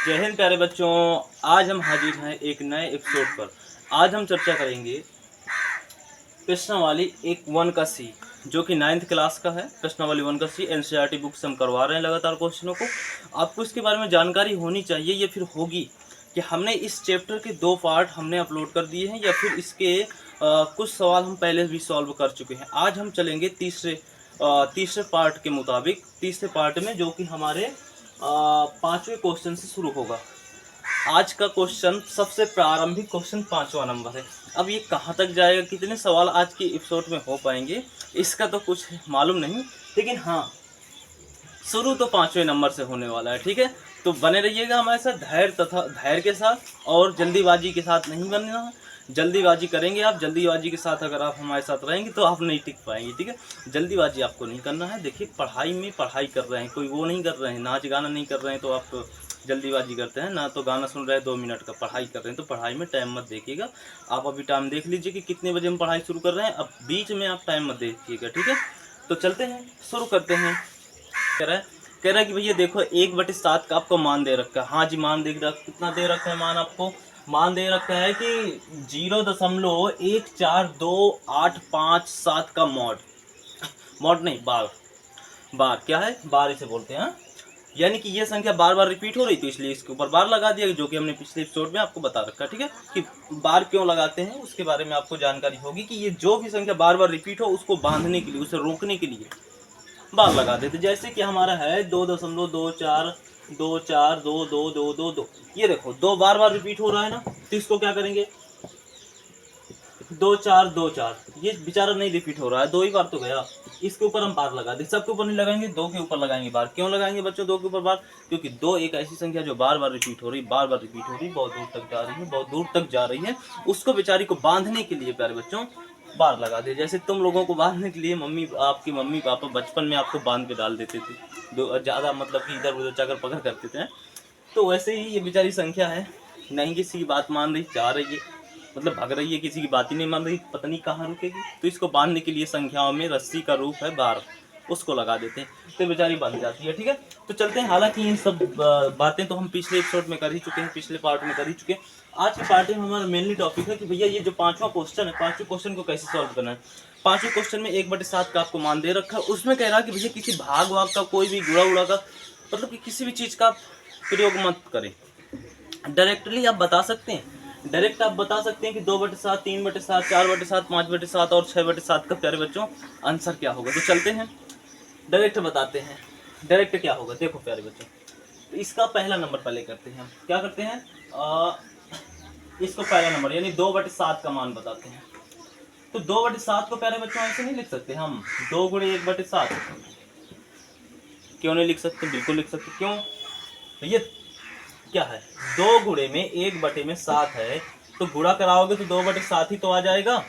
जय हिंद प्यारे बच्चों। आज हम हाजिर हैं एक नए एपिसोड पर। आज हम चर्चा करेंगे प्रश्नावली एक वन का सी, जो कि 9th क्लास का है। प्रश्नावली 1 का सी एनसीईआरटी बुक से हम करवा रहे हैं लगातार क्वेश्चनों को। आपको इसके बारे में जानकारी होनी चाहिए, या फिर होगी कि हमने इस चैप्टर के 2 पार्ट हमने अपलोड कर दिए हैं, या फिर इसके कुछ सवाल हम पहले भी सॉल्व कर चुके हैं। आज हम चलेंगे तीसरे पार्ट के मुताबिक, तीसरे पार्ट में, जो कि हमारे 5वें क्वेश्चन से शुरू होगा। आज का क्वेश्चन सबसे प्रारंभिक क्वेश्चन 5वां नंबर है। अब ये कहाँ तक जाएगा, कितने सवाल आज के एपिसोड में हो पाएंगे, इसका तो कुछ मालूम नहीं, लेकिन हाँ, शुरू तो 5वें नंबर से होने वाला है। ठीक है, तो बने रहिएगा हमारे साथ धैर्य के साथ, और जल्दीबाजी के साथ नहीं बनना है। जल्दीबाजी करेंगे आप, जल्दीबाजी के साथ अगर आप हमारे साथ रहेंगे तो आप नहीं टिक पाएंगे। ठीक है, जल्दीबाजी आपको नहीं करना है। देखिए, पढ़ाई में पढ़ाई कर रहे हैं, कोई वो नहीं कर रहे हैं, नाच गाना नहीं कर रहे हैं तो आप जल्दीबाजी करते हैं ना। तो गाना सुन रहे हैं 2 मिनट का, पढ़ाई कर रहे हैं तो पढ़ाई में टाइम मत देखिएगा। आप अभी टाइम देख लीजिए कि कितने बजे हम पढ़ाई शुरू कर रहे हैं। अब बीच में आप टाइम मत देखिएगा। ठीक है, तो चलते हैं, शुरू करते हैं। कह रहा है कि भैया देखो 1/7 का आपको मान दे रखा है। हाँ जी, मान दे रखा, कितना दे रखा है मान आपको? मान दे रखा है कि 0.14285 का मॉड नहीं, बार क्या है, बार इसे बोलते हैं। यानी कि ये संख्या बार बार रिपीट हो रही, तो इसलिए इसके ऊपर बार लगा दिया, जो कि हमने पिछले एपिसोड में आपको बता रखा है। ठीक है, कि बार क्यों लगाते हैं उसके बारे में आपको जानकारी होगी, कि ये जो भी संख्या बार बार रिपीट हो उसको बांधने के लिए, उसे रोकने के लिए बार लगा देते। जैसे कि हमारा है 2.24222222, ये देखो 2 बार बार रिपीट हो रहा है ना, तो इसको क्या करेंगे, 2424, ये बेचारा नहीं रिपीट हो रहा है, 2 ही बार तो गया, इसके ऊपर हम बार लगा दे। सबके ऊपर नहीं लगाएंगे, 2 के ऊपर लगाएंगे बार। क्यों लगाएंगे बच्चों 2 के ऊपर बार? क्योंकि 2 एक ऐसी संख्या जो बार बार रिपीट हो रही, बहुत दूर तक जा रही है, बहुत दूर तक जा रही है, उसको बेचारी को बांधने के लिए प्यारे बच्चों बार लगा दे। जैसे तुम लोगों को बांधने के लिए आपके मम्मी पापा बचपन में आपको बांध के डाल देते थे, ज़्यादा मतलब कि इधर उधर चक्कर पकड़ करते थे, तो वैसे ही ये बेचारी संख्या है, नहीं किसी की बात मान रही, जा रही है, मतलब भाग रही है, किसी की बात ही नहीं मान रही, पता नहीं कहाँ रुकेगी। तो इसको बांधने के लिए संख्याओं में रस्सी का रूप है बार, उसको लगा देते हैं, तो बेचारी बंध जाती है। ठीक है, तो चलते हैं। हालांकि इन सब बातें तो हम पिछले एपिसोड में कर ही चुके हैं, पिछले पार्ट में कर ही चुके हैं। आज के पार्ट में हमारा मेनली टॉपिक है कि भैया ये जो 5वां क्वेश्चन है, 5वें क्वेश्चन को कैसे सॉल्व करना है। 5वें क्वेश्चन में 1/7 का आपको मान दे रखा है। उसमें कह रहा है कि भैया किसी भाग वाग का, कोई भी गुणा उड़ा का, मतलब कि किसी भी चीज़ का प्रयोग मत करें। डायरेक्टली आप बता सकते हैं, डायरेक्ट आप बता सकते हैं कि 2/7, 3/7, 4/7, 5/7 और 6/7 का प्यारे बच्चों आंसर क्या होगा। तो चलते हैं, डायरेक्ट बताते हैं। डायरेक्ट क्या होगा, देखो प्यारे बच्चों, तो इसका पहला नंबर पहले करते हैं। हम क्या करते हैं, इसको पहला नंबर यानी 2/7 का मान बताते हैं। तो 2/7 को प्यारे बच्चों ऐसे नहीं लिख सकते हम, 2 गुणे 1/7। क्यों नहीं लिख सकते? बिल्कुल लिख सकते। क्यों? तो ये क्या है, 2 गुणे में 1/7 है, तो गुणा कराओगे तो 2/7 ही तो आ जाएगा,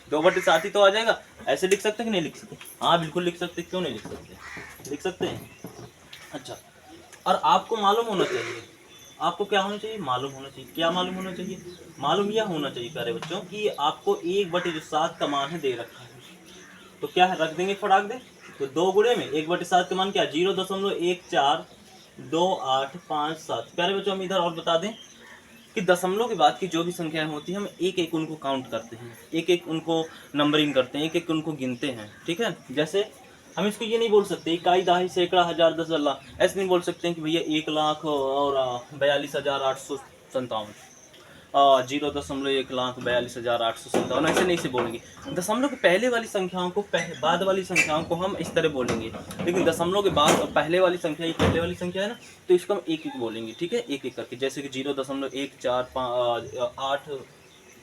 2/7 ही तो आ जाएगा। ऐसे लिख सकते कि नहीं लिख सकते? हाँ बिल्कुल लिख सकते। क्यों नहीं लिख सकते? लिख सकते हैं। अच्छा, और आपको मालूम होना चाहिए, आपको क्या होना चाहिए, मालूम होना चाहिए। क्या मालूम होना चाहिए? मालूम यह होना चाहिए प्यारे बच्चों कि आपको 1/7 का मान है दे रखा है, तो क्या है, रख देंगे फटाक दे। तो 2 गुणे में 1/7 का मान क्या, 0.142857। प्यारे बच्चों हम इधर और बता दें कि दशमलव के बाद की जो भी संख्याएं होती हैं, हम एक एक उनको काउंट करते हैं, एक एक उनको नंबरिंग करते हैं, एक एक उनको गिनते हैं। ठीक है, जैसे हम इसको ये नहीं बोल सकते इकाई, दहाई, सैकड़ा, हजार, 10,000, ऐसे नहीं बोल सकते हैं कि भैया 1,00,000 और 42,857, 0.1,42,857, ऐसे नहीं से बोलेंगे। दशमलव के पहले वाली संख्याओं को बाद वाली संख्याओं को हम इस तरह बोलेंगे, लेकिन दशमलव के बाद पहले वाली संख्या, ये पहले वाली संख्या है ना, तो इसको हम एक एक बोलेंगे। ठीक है, एक एक करके, जैसे कि 0.148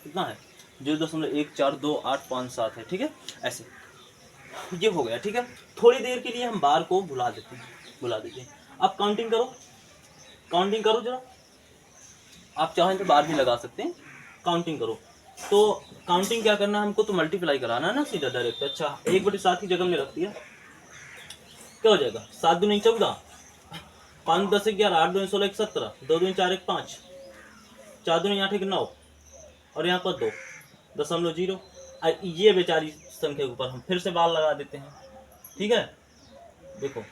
कितना है, 0.142,857 है। ठीक है, ऐसे ये हो गया। ठीक है, थोड़ी देर के लिए हम बार को भुला देते हैं, अब काउंटिंग करो, जरा। आप चाहें तो बार भी लगा सकते हैं, काउंटिंग करो। तो काउंटिंग क्या करना है हमको, तो मल्टीप्लाई कराना है ना सीधा डायरेक्ट। अच्छा, 1/7 की जगह में रख दिया, क्या हो जाएगा, 7 दूनी 14, 5 10 11, 8 दूनी 16 17, 2 दूनी 4 1 5, 4 दूनी 8 1 9, और यहाँ पर 2.0। ये बेचारी संख्या के ऊपर हम फिर से बार लगा देते हैं। ठीक है, देखो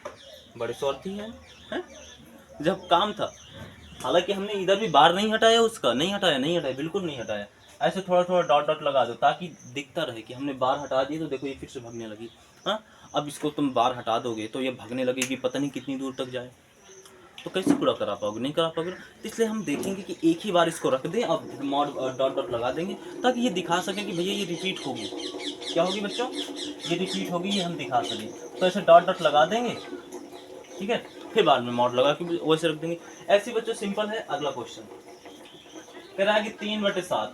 बड़े स्वार्थी हैं, जब काम था हालांकि हमने इधर भी बार नहीं हटाया, उसका नहीं हटाया, बिल्कुल नहीं हटाया। ऐसे थोड़ा थोड़ा डॉट डॉट लगा दो ताकि दिखता रहे कि हमने बार हटा दी। तो देखो ये फिर से भागने लगी। हाँ, अब इसको तुम बार हटा दोगे तो ये भागने लगेगी, पता नहीं कितनी दूर तक जाए। तो कैसे पूरा करा पाओगे, नहीं करा पाओगे। तो इसलिए हम देखेंगे कि एक ही बार इसको रख दें और मॉड डॉट डॉट लगा देंगे ताकि ये दिखा सकें कि भैया ये रिपीट होगी। क्या होगी बच्चों, ये रिपीट होगी, ये हम दिखा सकें। तो ऐसे डॉट डॉट लगा देंगे, ठीक है। फिर बाद में मॉड लगा के वैसे रख देंगे। ऐसे बच्चों सिंपल है। अगला क्वेश्चन कह रहा है कि 3/7।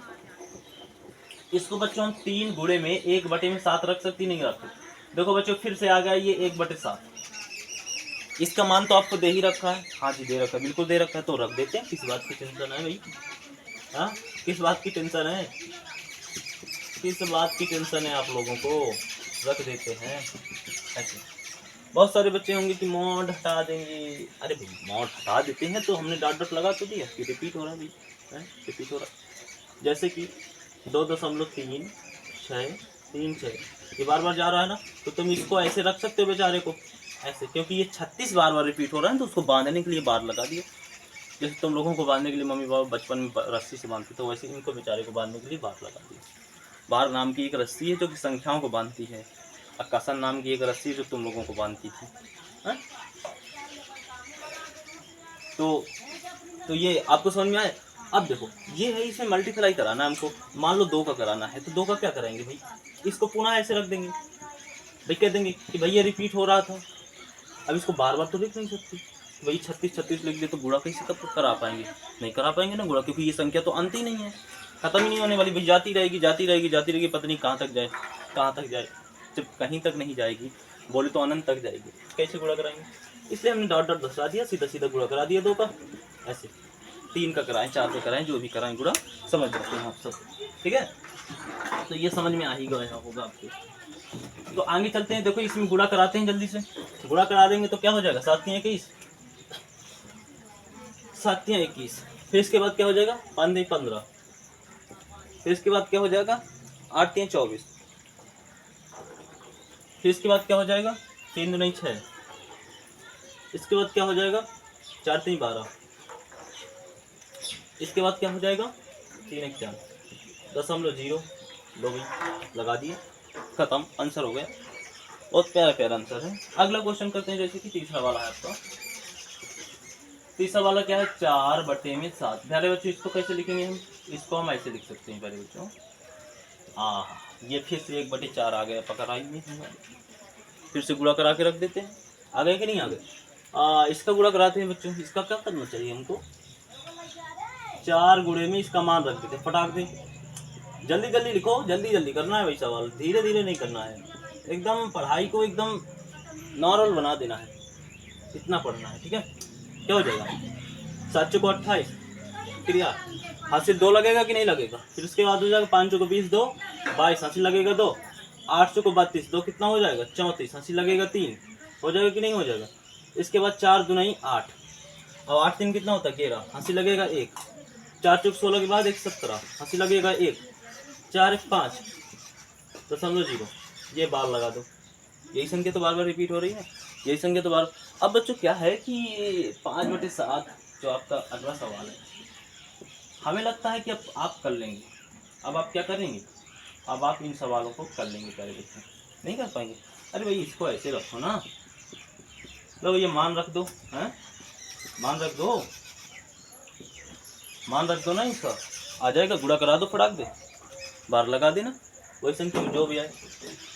इसको बच्चों हम 3 गुणे में 1/7 रख सकते नहीं रख सकते। देखो बच्चों फिर से आ गया ये 1/7। इसका मान तो आपको दे ही रखा है। हाँ जी दे रखा है, बिल्कुल दे रखा है। तो रख देते हैं, किस बात की टेंशन है भाई। हाँ, किस बात की टेंशन है, किस बात की टेंशन है आप लोगों को, रख देते हैं ऐसे। बहुत सारे बच्चे होंगे कि मॉड हटा देंगे। अरे भाई मॉड हटा देते हैं तो हमने डॉट डॉट लगा तो दिया कि रिपीट हो रहा है भाई, रिपीट हो रहा है। जैसे कि 2.3636 ये बार बार जा रहा है ना, तो तुम इसको ऐसे रख सकते हो बेचारे को ऐसे, क्योंकि ये 36 बार बार रिपीट हो रहा है तो उसको बांधने के लिए बार लगा दिया। जैसे तुम लोगों को बांधने के लिए मम्मी पापा बचपन में रस्सी से बांधते, तो वैसे इनको बेचारे को बांधने के लिए बार लगा दिया। बार नाम की एक रस्सी है जो कि संख्याओं को बांधती है। अक्कासन नाम की एक रस्सी जो तुम लोगों को बांधती थी। है? तो ये आपको समझ में आए। अब देखो ये है, इसमें मल्टीप्लाई कराना है हमको। मान लो 2 का कराना है तो 2 का क्या कराएंगे भाई, इसको पुनः ऐसे रख देंगे भाई, कह देंगे कि भाई ये रिपीट हो रहा था। अब इसको बार बार तो लिख नहीं सकती भाई, 36 लिख दे तो गुणा कैसे कब करा पाएंगे, नहीं करा पाएंगे ना गुणा, क्योंकि ये संख्या तो अंत ही नहीं है, खत्म ही नहीं होने वाली भाई, जाती रहेगी जाती रहेगी जाती रहेगी, पता नहीं कहाँ तक जाए, कहाँ तक जाए। जब कहीं तक नहीं जाएगी, बोले तो अनंत तक जाएगी, कैसे गुणा कराएंगे। इसलिए हमने डॉट डॉट दर्शा दिया, सीधा सीधा गुणा करा दिया 2 का। ऐसे 3 का कराएं, 4 का कराएं, जो भी कराएं गुणा समझ जाते हैं आप सब, ठीक है। तो ये समझ में आ ही गया होगा आपको। तो आगे चलते हैं। देखो इसमें गुणा कराते हैं, जल्दी से गुणा करा देंगे तो क्या हो जाएगा, 7 × 21, 7 × 21। फिर इसके बाद क्या हो जाएगा, 5 × 15। फिर इसके बाद क्या हो जाएगा, 8 × 24। फिर इसके बाद क्या हो जाएगा, 3 × 6। इसके बाद क्या हो जाएगा, 4 × 12। इसके बाद क्या हो जाएगा, 3 × 4 0.0 लो भाई, लगा दिए, खत्म, आंसर हो गया। बहुत प्यारा प्यारा आंसर है। अगला क्वेश्चन करते हैं, जैसे कि तीसरा वाला है आपका। तीसरा वाला क्या है, 4/7। प्यारे बच्चों इसको कैसे लिखेंगे हम, इसको हम ऐसे लिख सकते हैं प्यारे बच्चों। हाँ, ये फिर से 1/4 आ गया, पकड़ आइए, फिर से गुणा करा के रख देते हैं। आ गए कि नहीं आ गए। इसका गुणा कराते हैं बच्चों। इसका क्या करना चाहिए हमको, 4 गुणे में इसका मान रख देते, फटाक दे, जल्दी जल्दी लिखो, जल्दी जल्दी करना है भाई सवाल, धीरे धीरे नहीं करना है। एकदम पढ़ाई को एकदम नॉर्मल बना देना है, इतना पढ़ना है, ठीक है। क्या हो जाएगा, 7 × 28 क्रिया, हाथ से 2 लगेगा कि नहीं लगेगा। फिर उसके बाद हो जाएगा 5 × 20 2 22, हाथ से लगेगा 2। 8 × 32 2 कितना हो जाएगा, 34, हाथ से लगेगा 3, हो जाएगा कि नहीं हो जाएगा। इसके बाद 4 दूनी 8, और 8 3 कितना होता है 11, हाथ से लगेगा 1। 4 × 16 के बाद 1 17, हाथ से लगेगा 1। 4 × 5 0.0, ये बार लगा दो। यही संख्या तो बार बार रिपीट हो रही है, यही संख्या तो बार। अब बच्चों क्या है कि 5/7 जो आपका अगला सवाल है, हमें लगता है कि अब आप कर लेंगे। अब आप क्या करेंगे, अब आप इन सवालों को कर लेंगे प्यारे बच्चों, नहीं कर पाएंगे। अरे भाई इसको ऐसे रखो ना, लो ये मान रख दो, हैं मान रख दो, मान रख दो ना, इसका आ जाएगा, गुणा करा दो, फटाक दे, बार लगा देना, वही संख्या में जो भी आए।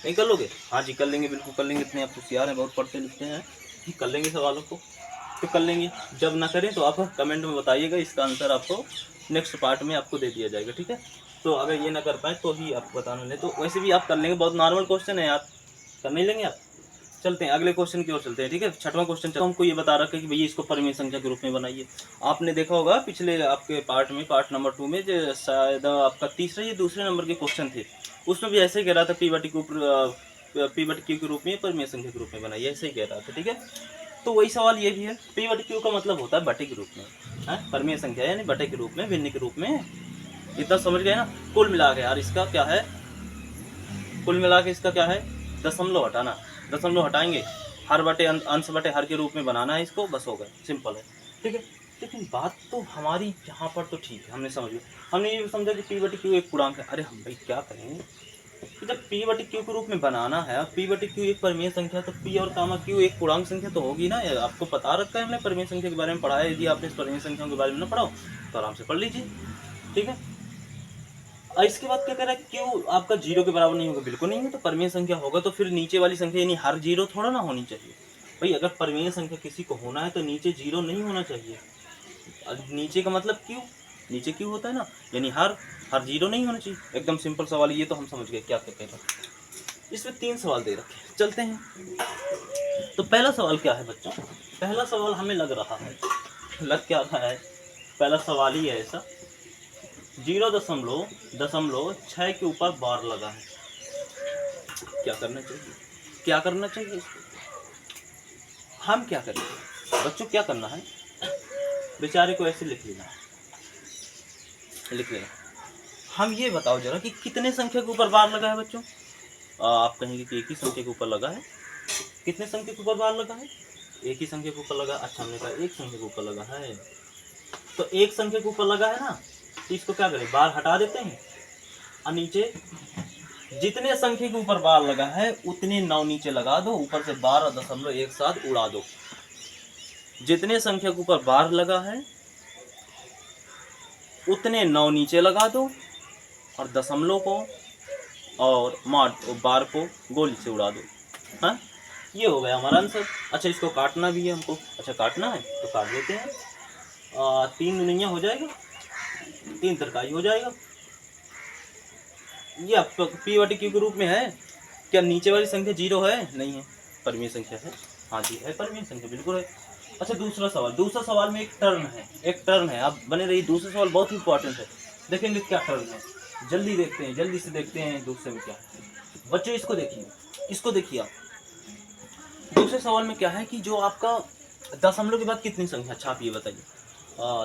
नहीं कर लोगे, हाँ जी कर लेंगे, बिल्कुल कर लेंगे, इतने आप होशियार हैं, बहुत पढ़ते लिखते हैं, कर लेंगे सवालों को, तो कर लेंगे। जब ना करें तो आप कमेंट में बताइएगा, इसका आंसर आपको नेक्स्ट पार्ट में आपको दे दिया जाएगा, ठीक है। तो अगर ये ना कर पाए तो ही आप बताना लें, तो वैसे भी आप कर लेंगे, बहुत नॉर्मल क्वेश्चन है, आप कर नहीं लेंगे आप। चलते हैं अगले क्वेश्चन की ओर चलते हैं, ठीक है। 6वां क्वेश्चन तो हमको ये बता रखा है कि भैया इसको परिमेय संख्या के रूप में बनाइए। आपने देखा होगा पिछले आपके पार्ट में, पार्ट नंबर 2 में, जो शायद आपका तीसरे या दूसरे नंबर के क्वेश्चन थे, उसमें भी ऐसे ही कह रहा था P/Q के रूप में, परिमेय संख्या के रूप में बनाइए, ऐसे ही कह रहा था, ठीक है। तो वही सवाल ये भी है, P/Q का मतलब होता है बटे के रूप में, है परिमेय संख्या यानी बटे के रूप में, भिन्न के रूप में, इतना समझ गए ना। कुल मिला के यार इसका क्या है, कुल मिला के इसका क्या है, दशमलव हटाना, दशमलव हटाएंगे, हर बटे अंश बटे हर के रूप में बनाना है इसको, बस हो गया, सिंपल है, ठीक है। लेकिन बात तो हमारी यहाँ पर तो ठीक है, हमने समझ लिया, हमने ये समझा कि पी बटी क्यू एक पूर्णांक है। अरे हम भाई क्या करें कि जब पी बटी क्यू के रूप में बनाना है, पी बटी क्यू एक परिमेय संख्या है, तो पी और कामा क्यू एक पूर्णांक संख्या तो होगी ना। यार आपको पता रखा है, हमने परिमेय संख्या के बारे में पढ़ा है। यदि आपने इस परिमेय संख्याओं के बारे में ना पढ़ा हो तो आराम से पढ़ लीजिए, ठीक है। और इसके बाद क्या कह रहा है, क्यू आपका 0 के बराबर नहीं होगा, बिल्कुल नहीं है, तो परिमेय संख्या होगा तो फिर नीचे वाली संख्या यानी हर 0 थोड़ा ना होनी चाहिए भाई। अगर परिमेय संख्या किसी को होना है तो नीचे 0 नहीं होना चाहिए। नीचे का मतलब क्यू, नीचे क्यू होता है ना, यानी हर 0 नहीं होना चाहिए। एकदम सिंपल सवाल, ये तो हम समझ गए क्या कहते हैं। इसमें 3 सवाल दे रखे, चलते हैं। तो पहला सवाल क्या है बच्चों, पहला सवाल हमें लग रहा है, लग क्या रहा है, पहला सवाल ही है ऐसा, 0.6 के ऊपर बार लगा है, क्या करना चाहिए, क्या करना चाहिए इसको। हम क्या करेंगे बच्चों, क्या करना है, बेचारे को ऐसे लिख लेना, लिख लेना। हम ये बताओ जरा कि कितने संख्या के ऊपर बार लगा है बच्चों। आप कहेंगे कि एक ही संख्या के ऊपर लगा है। कितने संख्या के ऊपर बार लगा है, एक ही संख्या के ऊपर लगा। अच्छा हमने कहा एक संख्या के ऊपर लगा है, तो एक संख्या के ऊपर लगा है ना, तो इसको क्या करें, बार हटा देते हैं और नीचे जितने संख्या के ऊपर बार लगा है उतने 9 नीचे लगा दो, ऊपर से 12 एक साथ उड़ा दो। जितने संख्या के ऊपर बार लगा है उतने 9 नीचे लगा दो और दशमलव को और बार को गोली से उड़ा दो। हाँ, ये हो गया हमारा आंसर। अच्छा इसको काटना भी है हमको, अच्छा काटना है तो काट देते हैं। 3 दुनिया हो जाएगा, 3 तरकारी हो जाएगा। ये आपका पी बटी क्यू के रूप में है। क्या नीचे वाली संख्या 0 है, नहीं है, परिमेय संख्या है। हाँ जी है, परिमेय संख्या बिल्कुल है। अच्छा दूसरा सवाल, दूसरा सवाल में एक टर्न है, एक टर्न है, आप बने रहिए। दूसरा सवाल बहुत इंपॉर्टेंट है, देखेंगे क्या टर्न है, जल्दी देखते हैं, जल्दी से देखते हैं दूसरे में क्या है बच्चों। इसको देखिए, इसको देखिए आप। दूसरे सवाल में क्या है कि जो आपका दशमलव के बाद कितनी संख्या, अच्छा आप ये बताइए।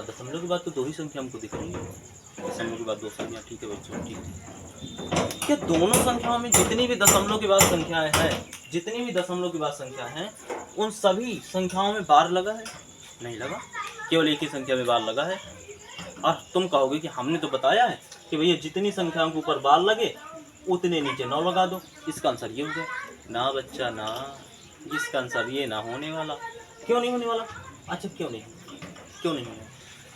दशमलव के बाद तो 2 ही संख्या हमको दिख रही है, दशमलव के बाद 2 संख्या, ठीक है बच्चों, ठीक है। क्या दोनों संख्याओं में जितनी भी दशमलव के बाद संख्याएं हैं, जितनी भी दशमलव के बाद संख्या हैं, उन सभी संख्याओं में बार लगा है, नहीं लगा, केवल एक ही संख्या में बार लगा है। और तुम कहोगे कि हमने तो बताया है कि भैया जितनी संख्याओं के ऊपर बार लगे उतने नीचे 9 लगा दो। इसका आंसर ये हो गया ना बच्चा ना, इसका आंसर ये ना होने वाला। क्यों नहीं होने वाला, अच्छा क्यों नहीं, क्यों नहीं होने,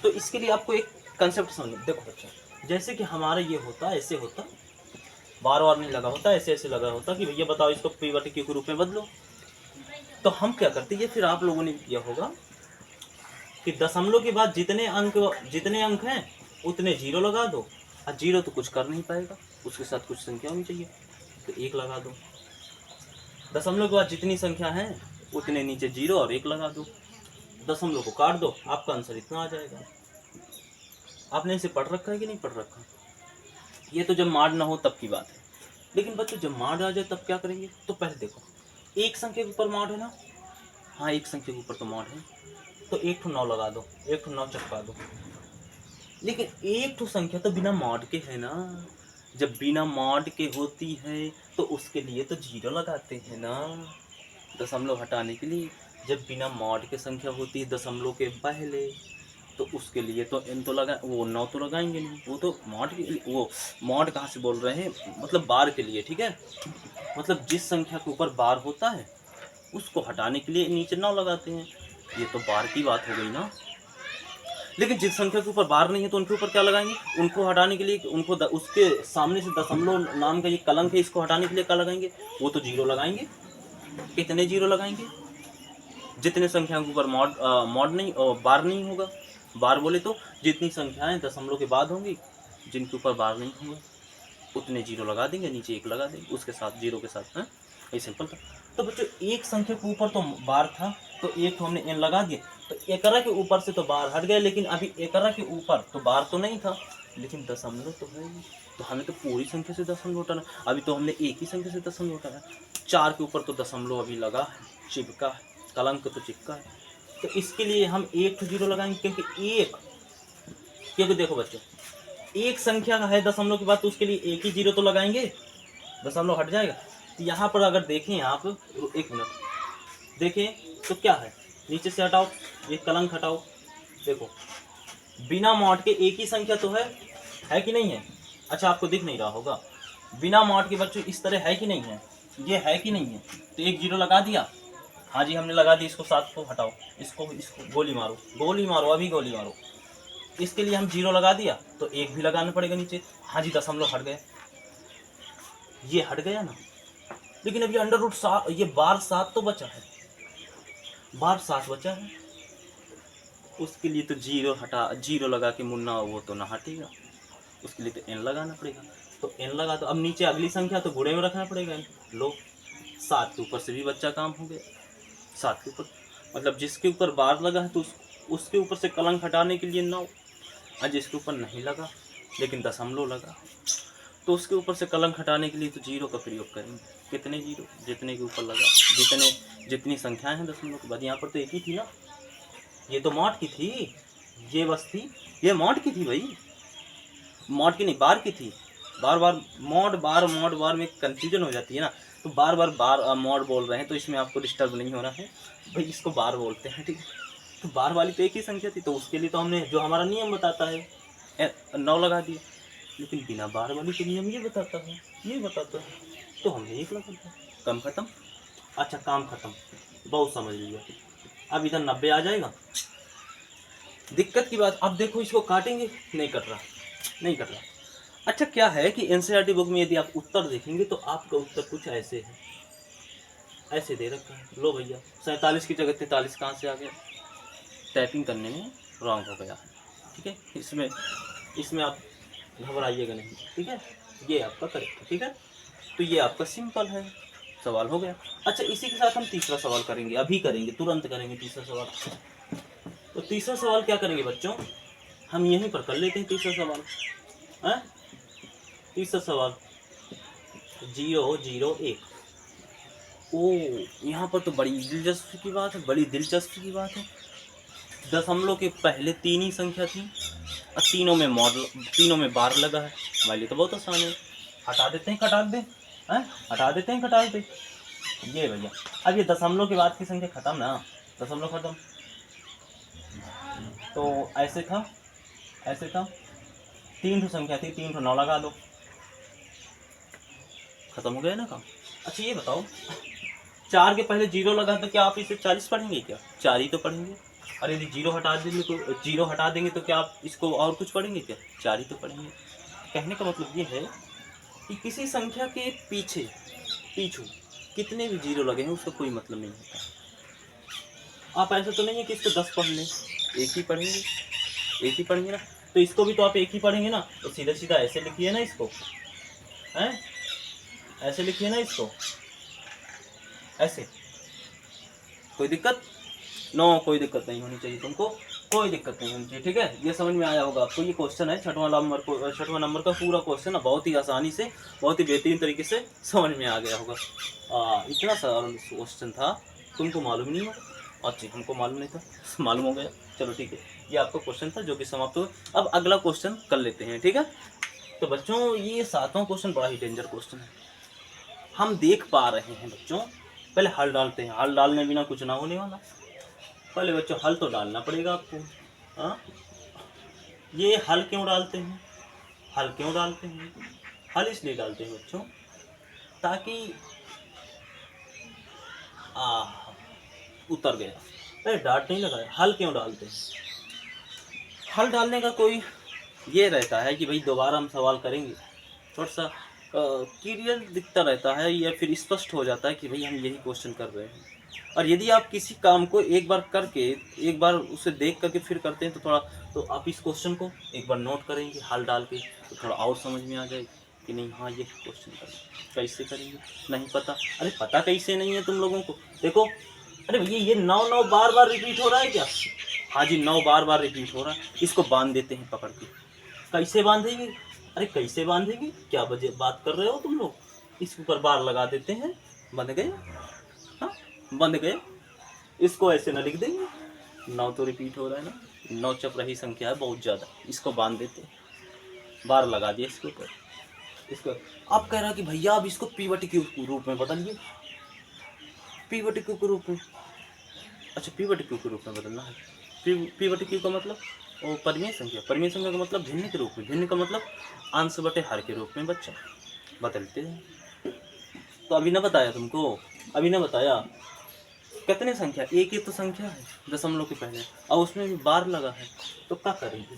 तो इसके लिए आपको एक कंसेप्ट समझ, देखो बच्चा, जैसे कि हमारा ये होता, ऐसे होता, बार बार नहीं लगा होता, ऐसे ऐसे लगा होता कि भैया बताओ इसको पी बटी क्यू के रूप में बदलो। तो हम क्या करते, ये फिर आप लोगों ने किया होगा कि दशमलव के बाद जितने अंक हैं उतने 0 लगा दो, और 0 तो कुछ कर नहीं पाएगा, उसके साथ कुछ संख्या होनी चाहिए, तो 1 लगा दो। दशमलव के बाद जितनी संख्या है उतने नीचे 0 और 1 लगा दो, दशमलव को काट दो, आपका आंसर इतना आ जाएगा। आपने इसे पढ़ रखा है कि नहीं पढ़ रखा, ये तो जब माड ना हो तब की बात है। लेकिन बच्चों जब माड आ जाए तब क्या करेंगे, तो पहले देखो एक संख्या के ऊपर माड है ना, हाँ एक संख्या के ऊपर तो माड है, तो 1 9 लगा दो, 1 9 चपका दो। लेकिन एक तो संख्या तो बिना मॉड के है ना, जब बिना मॉड के होती है तो उसके लिए तो 0 लगाते हैं ना, दशमलव हटाने के लिए। जब बिना मॉड के संख्या होती है दशमलव के पहले, तो उसके लिए तो n तो लगा, वो 9 तो लगाएंगे नहीं, वो तो मॉड के लिए, वो मॉड कहाँ से बोल रहे हैं, मतलब बार के लिए, ठीक है। मतलब जिस संख्या के ऊपर बार होता है उसको हटाने के लिए नीचे 9 लगाते हैं, ये तो बार की बात हो गई ना। लेकिन जिस संख्या के ऊपर बार नहीं है तो उनके ऊपर क्या लगाएंगे, उनको हटाने के लिए, उनको उसके सामने से दशमलव नाम का ये कलंक है, इसको हटाने के लिए क्या लगाएंगे, वो तो 0 लगाएंगे। कितने 0 लगाएंगे, जितने संख्या के ऊपर मॉड नहीं बार नहीं होगा। बार बोले तो जितनी संख्याएं दशमलव के बाद होंगी जिनके ऊपर बार नहीं होगा उतने 0 लगा देंगे, नीचे 1 लगा देंगे उसके साथ 0 के साथ, है ये सिंपल था। तो बच्चों एक संख्या के ऊपर तो बार था तो एक तो हमने n लगा दिया, तो एकरा के ऊपर से तो बार हट गए, लेकिन अभी एकरा के ऊपर तो बार तो नहीं था, लेकिन दशमलव तो है, तो हमें तो पूरी संख्या से दशमलव हटाना। अभी तो हमने एक ही संख्या से दशमलव हटाया, 4 के ऊपर तो दशमलव अभी लगा है, चिपका है, कलंक तो चिपका है, तो इसके लिए हम 1 0 लगाएंगे, क्योंकि देखो बच्चों एक संख्या है दशमलव के बाद तो उसके लिए एक ही 0 तो लगाएंगे, दशमलव हट जाएगा। तो यहाँ पर अगर देखें आप, एक मिनट देखें तो क्या है, नीचे से हटाओ, एक कलंक हटाओ, देखो बिना मॉड के एक ही संख्या तो है कि नहीं है? अच्छा आपको दिख नहीं रहा होगा, बिना मॉड के बच्चों इस तरह है कि नहीं है? ये है कि नहीं है? तो एक जीरो लगा दिया, हाँ जी हमने लगा दी। इसको 7 को हटाओ, इसको गोली मारो, गोली मारो, अभी गोली मारो। इसके लिए हम जीरो लगा दिया तो एक भी लगाना पड़ेगा नीचे। हाँ जी दशमलव हट गए, ये हट गया ना। लेकिन अब ये अंडर रूट 7, ये बार 7 तो बचा है, बार 7 बचा है। उसके लिए तो जीरो हटा, जीरो लगा के मुन्ना वो तो ना हटेगा, उसके लिए तो एन लगाना पड़ेगा। तो एन लगा, तो अब नीचे अगली संख्या तो गुणे में रखना पड़ेगा। लो 7 के ऊपर से भी बच्चा काम हो गया, 7 के ऊपर मतलब जिसके ऊपर बार लगा है तो उसके ऊपर से कलंक हटाने के लिए 9, और जिसके ऊपर नहीं लगा लेकिन दशमलव लगा तो उसके ऊपर से कलंक हटाने के लिए तो जीरो का प्रयोग करेंगे। कितने जीरो? जितने के ऊपर लगा, जितनी संख्याएं हैं दशमलव के बाद। यहाँ पर तो एक ही थी ना, ये तो मॉड की थी, ये बस थी, ये मॉड की थी भाई, मॉड की नहीं बार की थी। बार बार मॉड बार में कंफ्यूजन हो जाती है ना, तो बार बार मॉड बोल रहे हैं तो इसमें आपको डिस्टर्ब नहीं होना है भाई, इसको बार बोलते हैं ठीक है। तो बार वाली तो एक ही संख्या थी, तो उसके लिए तो हमने जो हमारा नियम बताता है 9 लगा दिया। लेकिन बिना बार वाली के नियम ये बताता है, तो हमने 1 लगा दिया, कम खत्म। अच्छा काम खत्म, बहुत समझ लिया। अब इधर 90 आ जाएगा। दिक्कत की बात, अब देखो इसको काटेंगे, नहीं कट रहा। अच्छा क्या है कि एनसीईआरटी बुक में यदि आप उत्तर देखेंगे तो आपका उत्तर कुछ ऐसे है, ऐसे दे रखा है। लो भैया 47 की जगह 43 कहाँ से आ गया? टाइपिंग करने में रॉन्ग हो गया है, ठीक है। इसमें आप घबराइएगा नहीं, ठीक है, ये आपका करेक्ट है, ठीक है। तो ये आपका सिंपल है, सवाल हो गया। अच्छा इसी के साथ हम तीसरा सवाल करेंगे, अभी करेंगे, तुरंत करेंगे तीसरा सवाल। तो तीसरा सवाल क्या करेंगे बच्चों, हम यहीं पर कर लेते हैं तीसरा सवाल है। तीसरा सवाल 0 0 1। ओ यहाँ पर तो बड़ी दिलचस्पी की बात है, दशमलव के पहले 3 ही संख्या थी और तीनों में बार लगा है। हमारे लिए तो बहुत आसान है, हटा देते हैं घटा देते ये भैया। अब ये दशमलव के बाद की संख्या खत्म ना, दशमलव खत्म। तो ऐसे था 3 संख्या थी, 3 9 लगा दो, खत्म हो गया ना काम। अच्छा ये बताओ 4 के पहले 0 लगा तो क्या आप इसे 40 पढ़ेंगे क्या? 4 ही तो पढ़ेंगे। और यदि 0 हटा देंगे तो क्या आप इसको और कुछ पढ़ेंगे क्या? 4 ही तो पढ़ेंगे। कहने का मतलब ये है कि किसी संख्या के पीछू कितने भी 0 लगे हैं उसका कोई मतलब नहीं होता। आप ऐसा तो नहीं है कि इसको 10 पढ़ लें, एक ही पढ़ेंगे ना। तो इसको भी तो आप एक ही पढ़ेंगे ना, तो सीधा सीधा ऐसे लिखिए ना इसको, हैं ऐसे लिखिए ना इसको, ऐसे। कोई दिक्कत? नो कोई दिक्कत नहीं होनी चाहिए तुमको, कोई दिक्कत नहीं होनी चाहिए, ठीक है। ये समझ में आया होगा आपको। ये क्वेश्चन है 6वां नंबर का पूरा क्वेश्चन है, बहुत ही आसानी से, बहुत ही बेहतरीन तरीके से समझ में आ गया होगा। इतना सरल क्वेश्चन था, तुमको मालूम नहीं हो? अच्छा हमको मालूम नहीं था, मालूम हो गया, चलो ठीक है। ये आपका क्वेश्चन था जो कि समाप्त हो। अब अगला क्वेश्चन कर लेते हैं, ठीक है। तो बच्चों ये 7वां क्वेश्चन बड़ा ही डेंजर क्वेश्चन है, हम देख पा रहे हैं बच्चों। पहले हल डालते हैं, हल डालने बिना कुछ ना होने वाला। पहले बच्चों हल तो डालना पड़ेगा आपको। हाँ ये हल क्यों डालते हैं? हल इसलिए डालते हैं बच्चों ताकि उतर गया, अरे डांट नहीं लगाया। हल क्यों डालते हैं? हल डालने का कोई ये रहता है कि भाई दोबारा हम सवाल करेंगे, थोड़ा सा क्लियर दिखता रहता है, या फिर स्पष्ट हो जाता है कि भाई हम यही क्वेश्चन कर रहे हैं। और यदि आप किसी काम को एक बार करके, एक बार उसे देख करके फिर करते हैं तो आप इस क्वेश्चन को एक बार नोट करेंगे हल डाल के, तो थोड़ा और समझ में आ जाएगा कि नहीं हाँ ये क्वेश्चन कैसे करेंगे। नहीं पता, अरे पता कैसे नहीं है तुम लोगों को? देखो अरे भैया ये 9 बार रिपीट हो रहा है क्या? हाँ जी 9 बार रिपीट हो रहा है, इसको बांध देते हैं पकड़ के। कैसे बांधेंगे? अरे कैसे बांधेंगे, क्या बात कर रहे हो तुम लोग? इसके ऊपर बार लगा देते हैं, बंध गए। हाँ बंध गए। इसको ऐसे ना लिख देंगे, 9 तो रिपीट हो रहा है ना, 9 चपराही संख्या है बहुत ज़्यादा, इसको बांध देते हैं, बार लगा दिया इसके ऊपर। इसको आप कह रहा कि भैया अब इसको पीवट के रूप में बदलिए, पीवट के रूप में। अच्छा पीवट के रूप में बदलना है, पी बटे क्यू का मतलब वो परिमेय संख्या, परिमेय संख्या का मतलब भिन्न के रूप में, भिन्न का मतलब अंश बटे हर के रूप में बच्चा बदलते हैं। तो अभी ना बताया तुमको, अभी ना बताया कितने संख्या, एक ही तो संख्या है दशमलव के पहले, और उसमें भी बार लगा है, तो क्या करेंगे,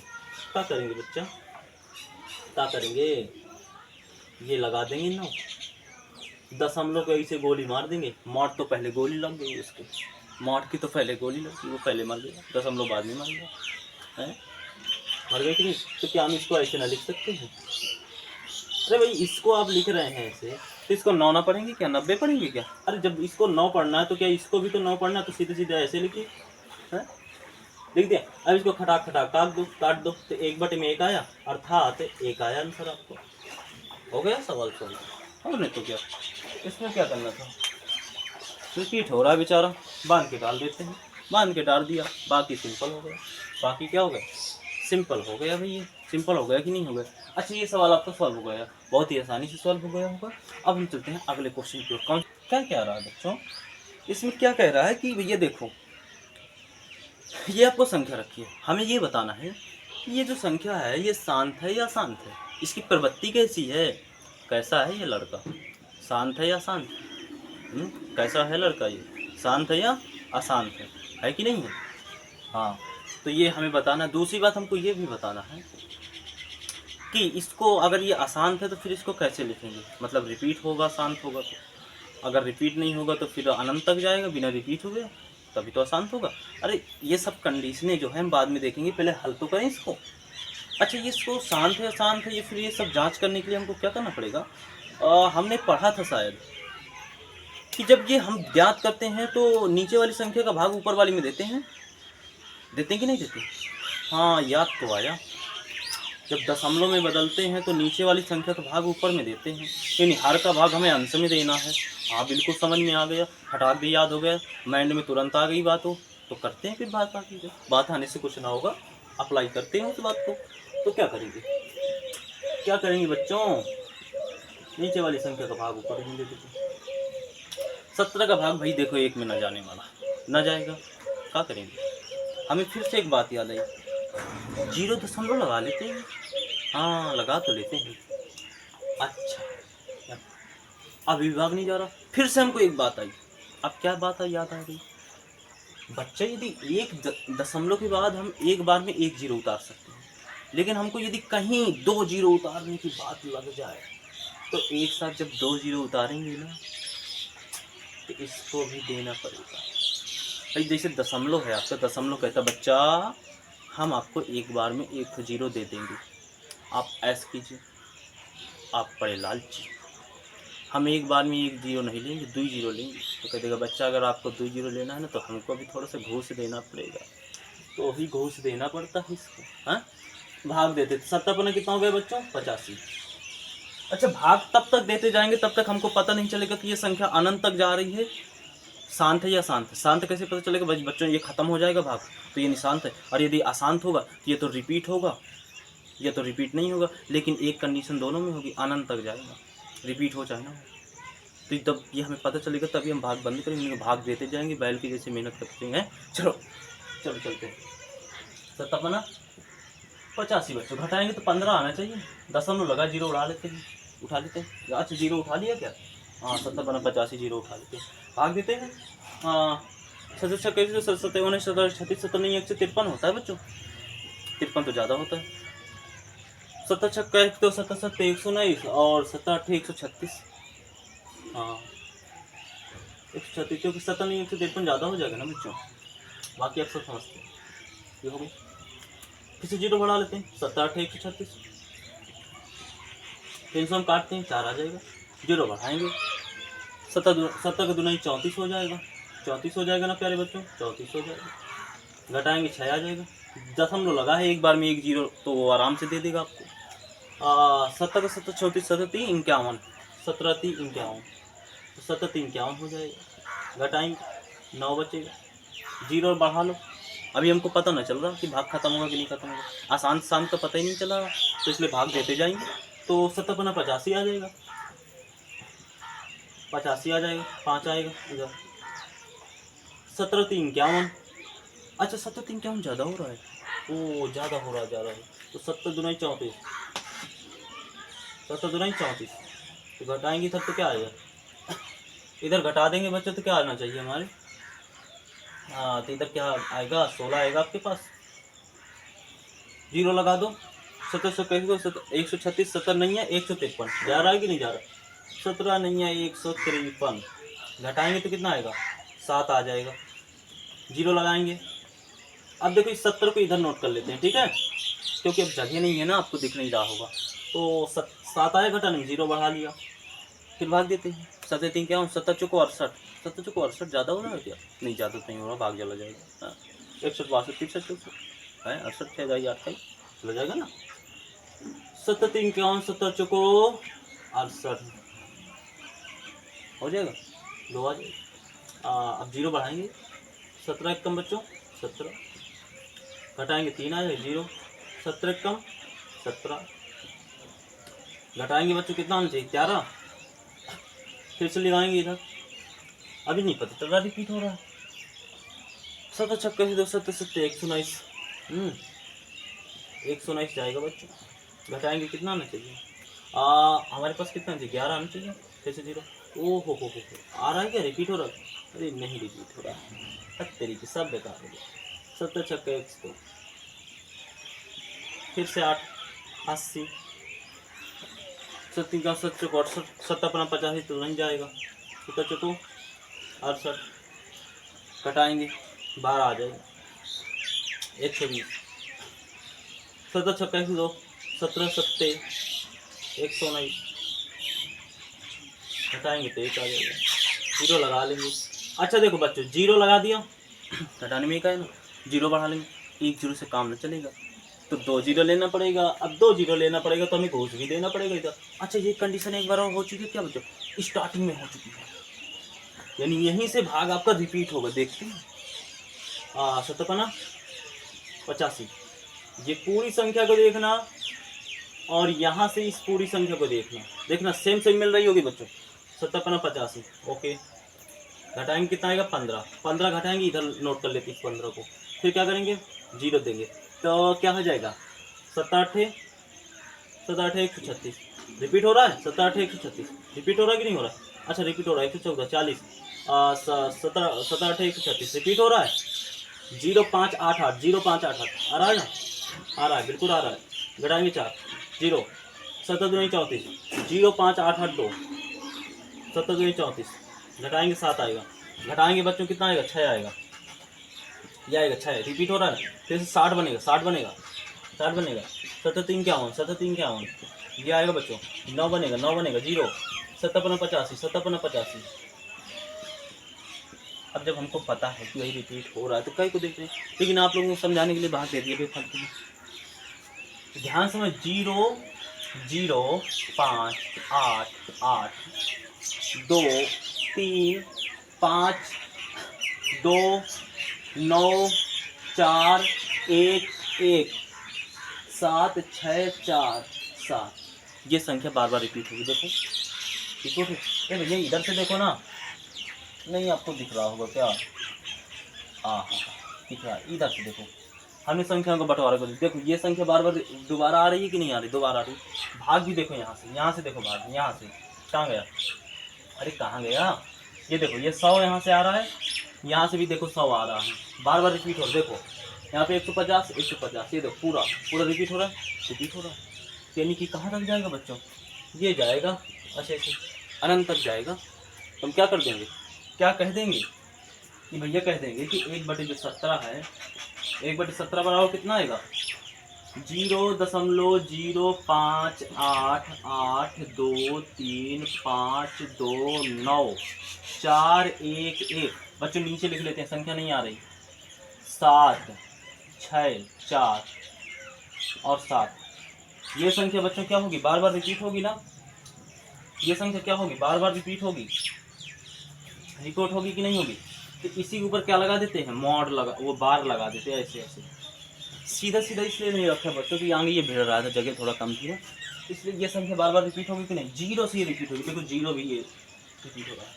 क्या करेंगे बच्चा, क्या करेंगे, ये लगा देंगे 9, दशमलव को ऐसे गोली मार देंगे, मॉड तो पहले गोली लग गई उसके, मॉड की तो पहले गोली लग गई, वो पहले मर गया, दशमलव बाद में मर गया है, मर गए कि नहीं। तो क्या हम इसको ऐसे ना लिख सकते हैं, अरे भाई इसको आप लिख रहे हैं ऐसे, तो इसको 9 ना पढ़ेंगे क्या, 90 पढ़ेंगे क्या, अरे जब इसको 9 पढ़ना है तो क्या इसको भी तो 9 पढ़ना है, तो सीधे सीधे ऐसे लिखिए, हैं लिख दिया। अब इसको खटाक खटाक काट दो, तो 1/1 आया, अर्थात 1 आया आंसर आपको, हो गया सवाल सॉल्व। और नहीं तो क्या, इसमें क्या करना था, रिपीट हो रहा है बेचारा, बांध के डाल देते हैं, बांध के डाल दिया, बाकी सिंपल हो गया, बाकी क्या हो गया, सिंपल हो गया भाई, ये सिंपल हो गया कि नहीं हो गया। अच्छा ये सवाल आपका सॉल्व हो गया, बहुत ही आसानी से सॉल्व हो गया होगा। अब हम चलते हैं अगले क्वेश्चन की ओर। कौन क्या कह रहा है बच्चों, इसमें क्या कह रहा है कि भैया देखो, ये आपको संख्या रखी है, हमें ये बताना है कि ये जो संख्या है ये शांत है या अशांत है, इसकी प्रवृत्ति कैसी है, कैसा है ये लड़का, शांत है या शांत, कैसा है लड़का, ये शांत है या अशांत है कि नहीं है। हाँ तो ये हमें बताना। दूसरी बात हमको ये भी बताना है कि इसको अगर ये अशांत है तो फिर इसको कैसे लिखेंगे, मतलब रिपीट होगा शांत होगा, तो अगर रिपीट नहीं होगा तो फिर अनंत तक जाएगा, बिना रिपीट हुए तभी तो अशांत होगा। अरे ये सब कंडीशनें जो है हम बाद में देखेंगे, पहले हल तो करें इसको। अच्छा ये इसको शांत है अशांत है, ये फिर ये सब जांच करने के लिए हमको क्या करना पड़ेगा, हमने पढ़ा था शायद कि जब ये हम ज्ञात करते हैं तो नीचे वाली संख्या का भाग ऊपर वाली में देते हैं कि नहीं देते, हाँ याद तो आया, जब दशमलव में बदलते हैं तो नीचे वाली संख्या का भाग ऊपर में देते हैं, यानी हर का भाग हमें अंश में देना है। हाँ बिल्कुल समझ में आ गया, हटाक भी याद हो गया, माइंड में तुरंत आ गई बात हो, तो करते हैं फिर बात आती है, बात आने से कुछ ना होगा, अप्लाई करते हैं उस बात को। तो क्या करेंगे, क्या करेंगे बच्चों, नीचे वाली संख्या का भाग ऊपर में दे देते, 17 का भाग भाई देखो 1 में न जाने वाला, न जाएगा, क्या करेंगे, हमें फिर से एक बात याद आई, 0 लगा लेते हैं, हाँ लगा तो लेते हैं। अच्छा अभी विभाग नहीं जा रहा, फिर से हमको एक बात आई, अब क्या बात आई याद आ गई, बच्चा यदि एक दशमलव के बाद हम एक बार में 1 0 उतार सकते हैं, लेकिन हमको यदि कहीं 2 0 उतारने की बात लग जाए तो एक साथ जब 2 0 उतारेंगे ना तो इसको भी देना पड़ेगा भाई। जैसे दशमलव है आपका, दशमलव कहता बच्चा हम आपको एक बार में 1 0 दे देंगे, आप ऐस कीजिए, आप बड़े लालची, हम एक बार में 1 0 नहीं लेंगे, 2 0 लेंगे। तो कह देगा बच्चा अगर आपको 2 0 लेना है ना तो हमको भी थोड़ा सा घूस देना पड़ेगा, तो वही घूस देना पड़ता है इसको, हाँ भाग देते। 70 कितना हो गया बच्चों, 85। अच्छा भाग तब तक देते जाएंगे तब तक हमको पता नहीं चलेगा कि ये संख्या अनंत तक जा रही है, शांत है या शांत है, शांत कैसे पता चलेगा बच्चों, ये खत्म हो जाएगा भाग तो ये निशांत है, और यदि अशांत होगा तो ये तो रिपीट होगा, ये तो रिपीट नहीं होगा, लेकिन एक कंडीशन दोनों में होगी, अनंत तक जाएगा, रिपीट हो चाहे ना हो। तो तब ये हमें पता चलेगा, तभी हम भाग बंद करेंगे, भाग देते जाएंगे, बैल की जैसे मेहनत करते हैं। चलो चलो चलते हैं, 70 85 बच्चों घटाएंगे तो 15 आना चाहिए, दशमलव लगा 0 उड़ा लेते हैं, उठा लेते हैं, अच्छा 0 उठा लिया क्या, हाँ 70 85 0 उठा लेते हैं, भाग देते हैं। हाँ 67 कैसे, 57 36 70 नहीं 153 होता है बच्चों, 53 तो ज़्यादा होता है, 77 तो 77 119 और 7 136, हाँ 136, क्योंकि 70 नहीं 153 ज़्यादा हो जाएगा ना बच्चों, बाकी अक्सर समझते हैं, ये हो गई, फिर से 0 बढ़ा लेते हैं, 7 136, 300 हम काटते हैं 4 आ जाएगा, 0 बढ़ाएंगे, 70 का दुनाई 34 हो जाएगा, 34 हो जाएगा ना प्यारे बच्चों, 34 हो जाएगा, घटाएंगे 6 आ जाएगा, दशमलव लगा है एक बार में 1 0 तो वो आराम से दे देगा आपको। 70 का 70 34 17 3 51, 17 3 51, तो 17 3 51 हो जाएगा, घटाएंगे 9 बचेगा, 0 बढ़ा लो, अभी हमको पता ना चल रहा कि भाग खत्म होगा कि नहीं खत्म होगा, आसान शांत का पता ही नहीं चला, तो इसलिए भाग देते जाएंगे, तो 70 पना 85 आ जाएगा, 85 आ जाएगा, 5 आएगा इधर, 17 3 51, अच्छा 7 3 ज़्यादा हो रहा है, ओ ज़्यादा हो रहा है, ज़्यादा है। तो 7 दूनी 34, 7 दूनी 34, तो घटाएंगे तब तो क्या आएगा, इधर घटा देंगे बच्चों तो क्या आना चाहिए हमारे, हाँ तो इधर क्या आएगा, 16 आएगा आपके पास। जीरो लगा दो, 136, 70 नहीं है 153, जा रहा है कि नहीं जा रहा, 17 नहीं है 153, घटाएंगे तो कितना आएगा, 7 आ जाएगा। जीरो लगाएंगे। अब देखो इस 70 को इधर नोट कर लेते हैं, ठीक है, क्योंकि अब जगह नहीं है ना, आपको दिख नहीं रहा होगा। तो 7 आया घटाने में, जीरो बढ़ा लिया, फिर भाग देते हैं। 7 3 क्या, 7 चौको 68, 7 चौको 68 ज़्यादा हो रहा है क्या, नहीं ज़्यादा तो नहीं हो रहा, भाग चला जाएगा। हाँ 61 62 63 64 है, 68 6 जाएगी 8 चला जाएगा ना। 7 3 क्या, 7 चौको 68 हो जाएगा, 2 आ जाएगा। अब जीरो बढ़ाएंगे, 17 एक कम बच्चों 17, घटाएंगे 3 आ जाएगा जीरो, 17 कम 17, घटाएंगे बच्चों कितना आना चाहिए 11, फिर से लगाएंगे इधर, अभी नहीं पता चल रहा रिपीट हो रहा है। 7 छक्के से 2 7 7 119, 119 जाएगा बच्चों, घटाएंगे कितना आना चाहिए, हमारे पास कितना चाहिए 11 आना चाहिए, फिर से जीरो, ओ हो आ रहा है क्या, रिपीट हो रहा है, अरे नहीं रिपीट हो रहा है, तरीके सब बेकार हो गया। 7 छक्के 102, फिर से 8 80, 7 का 7 चौको 68, 7 अपना 85 तो नहीं जाएगा, 7 चौको 68, घटाएंगे 12 आ जाएगा 120, 7 छक्का 102, 17 सत्ते 119, घटाएंगे तो 1 आ जाएगा, जीरो लगा लेंगे। अच्छा देखो बच्चों जीरो लगा दिया, घटाने में 1 आया ना, जीरो बढ़ा लेंगे, 1 जीरो से काम न चलेगा, तो 2 जीरो लेना पड़ेगा। अब 2 जीरो लेना पड़ेगा तो हमें घूस भी देना पड़ेगा इधर। अच्छा ये कंडीशन एक बार और हो चुकी है क्या बच्चों, स्टार्टिंग में हो चुकी है, यानी यहीं से भाग आपका रिपीट होगा, देखते हैं 57 85, ये पूरी संख्या को देखना और यहाँ से इस पूरी संख्या को देखना सेम सेम मिल रही होगी बच्चों, 57 85, ओके, घटाएंगे कितना आएगा 15, 15 घटाएंगे, इधर नोट कर लेते हैं 15 को, फिर क्या करेंगे जीरो देंगे, तो क्या हो जाएगा 7 8 136, रिपीट हो रहा है, 7 8 136, रिपीट हो रहा है कि नहीं हो रहा है, अच्छा रिपीट हो रहा है, 114 40, 7 8 136 रिपीट हो रहा है, 0588 0588 आ रहा है ना, आ रहा है बिल्कुल आ रहा है, घटाएंगे 4 जीरो, 7 दूनी 34, 05882, 7 दूनी 34, घटाएंगे 7 आएगा, घटाएंगे बच्चों कितना आएगा 6 आएगा, ये आएगा 6, रिपीट हो रहा है, फिर से 60 बनेगा 60 बनेगा 60 बनेगा, 7 3 51 7 3 51, ये आएगा बच्चों 9 बनेगा 9 बनेगा जीरो, 7 85 7 85। अब जब हमको पता है कि वही रिपीट हो रहा है तो कई को देखते हैं, लेकिन आप लोगों को समझाने के लिए बात दे दी है फालतू में, ध्यान समझ 0 0 5 8 8 2 3 5 2 9 4 1 1 7 6 4 7, ये संख्या बार बार रिपीट होगी, देखो रिपीट हो, भैया इधर से देखो ना, नहीं आपको दिख रहा होगा क्या, हाँ दिख रहा है, इधर से देखो, हमने संख्या को बंटवारा कर दिया, देखो ये संख्या बार बार दोबारा आ रही है कि नहीं आ रही, दोबारा आ रही, भाग भी देखो यहाँ से देखो भाग, यहाँ से कहाँ गया, अरे कहाँ गया, ये देखो ये 100 यहाँ से आ रहा है, यहाँ से भी देखो 100 आ रहा है, बार बार रिपीट हो रहा है, देखो यहाँ पे 150 150, ये देखो पूरा पूरा रिपीट हो रहा है, रिपीट हो रहा है, यानी कि कहाँ तक जाएगा बच्चों, ये जाएगा अच्छा ऐसे अनंत तक जाएगा, तो हम क्या कर देंगे, क्या कह देंगे कि भैया कह देंगे कि 1/17 है, 1/17 बराबर कितना आएगा 0.058823529 411, बच्चों नीचे लिख लेते हैं, संख्या नहीं आ रही, 7 6 4 और 7, ये संख्या बच्चों क्या होगी, बार बार रिपीट होगी ना, ये संख्या क्या होगी बार बार रिपीट होगी, रिपोर्ट होगी कि नहीं होगी, तो इसी के ऊपर क्या लगा देते हैं, मॉड लगा, वो बार लगा देते हैं ऐसे ऐसे, सीधा सीधा इसलिए नहीं रखा बच्चों कि आगे ये भिड़ रहा था, जगह थोड़ा कम थी ना, इसलिए ये संख्या बार बार रिपीट होगी कि नहीं, जीरो से ये रिपीट होगी, देखो जीरो भी ये रिपीट हो रहा है।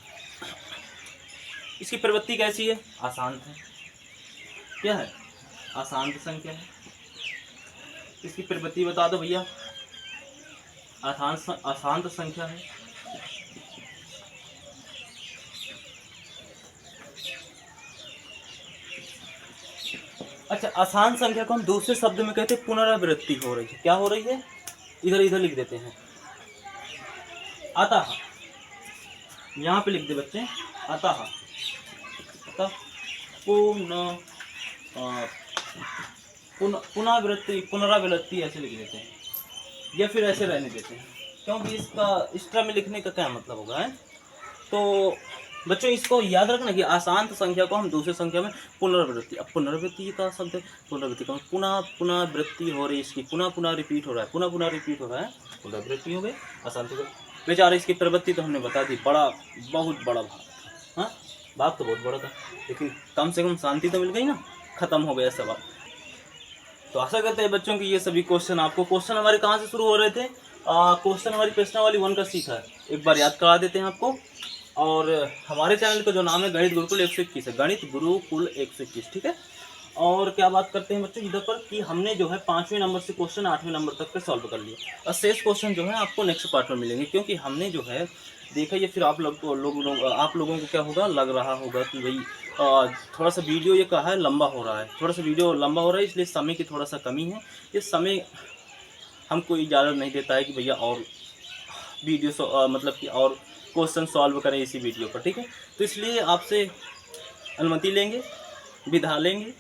इसकी प्रवृत्ति कैसी है, आसान है, क्या है? अशांत संख्या है। इसकी प्रवृत्ति बता दो भैया। अशांत संख्या है। अच्छा, अशांत संख्या को हम दूसरे शब्द में कहते हैं पुनरावृत्ति हो रही है। क्या हो रही है? इधर इधर लिख देते हैं। अतः, यहाँ पे लिख दे बच्चे, अतः पुनरावृत्ति ऐसे लिख देते हैं, या फिर ऐसे रहने देते हैं, क्योंकि इसका एक्स्ट्रा में लिखने का क्या मतलब होगा है। तो बच्चों इसको याद रखना कि अशांत संख्या को हम दूसरी संख्या में पुनरावृत्ति, अब पुनरावृत्ति का शब्द है, पुनरावृत्ति का पुनः पुनः वृत्ति हो रही है, इसकी पुनः पुनः रिपीट हो रहा है, पुनः पुनः रिपीट हो रहा है, पुनरावृत्ति हो गई। अशांत हो गई बेचारे। इसकी प्रवृत्ति तो हमने बता दी, बहुत बड़ा भाग। हाँ, भाग तो बहुत बड़ा था, लेकिन कम से कम शांति तो मिल गई ना, खत्म हो गया सवाल। तो आशा करते हैं बच्चों की ये सभी क्वेश्चन आपको, क्वेश्चन हमारे कहाँ से शुरू हो रहे थे? क्वेश्चन हमारी प्रश्नावली 1 का सीखा है, एक बार याद करा देते हैं आपको। और हमारे चैनल का जो नाम है गणित गुरुकुल 121 है, गणित गुरुकुल 121, ठीक है। और क्या बात करते हैं बच्चों इधर पर कि हमने जो है 5वें नंबर से क्वेश्चन 8वें नंबर तक के सॉल्व कर लिए, और शेष क्वेश्चन जो है आपको नेक्स्ट पार्ट में मिलेंगे, क्योंकि हमने जो है देखा ये, फिर आप लोगों को क्या होगा, लग रहा होगा कि भाई थोड़ा सा वीडियो ये कहा है लंबा हो रहा है, थोड़ा सा वीडियो लंबा हो रहा है, इसलिए समय की थोड़ा सा कमी है। ये समय हमको इजाज़त नहीं देता है कि भैया और वीडियो मतलब कि और क्वेश्चन सॉल्व करें इसी वीडियो पर, ठीक है। तो इसलिए आपसे अनुमति लेंगे, विदा लेंगे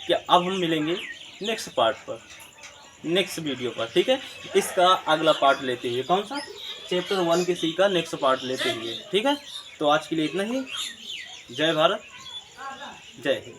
कि अब हम मिलेंगे नेक्स्ट पार्ट पर, नेक्स्ट वीडियो पर, ठीक है। इसका अगला पार्ट लेते हुए, कौन सा? चैप्टर 1 के सी का नेक्स्ट पार्ट लेते हुए, ठीक है। तो आज के लिए इतना ही। जय भारत, जय हिंद।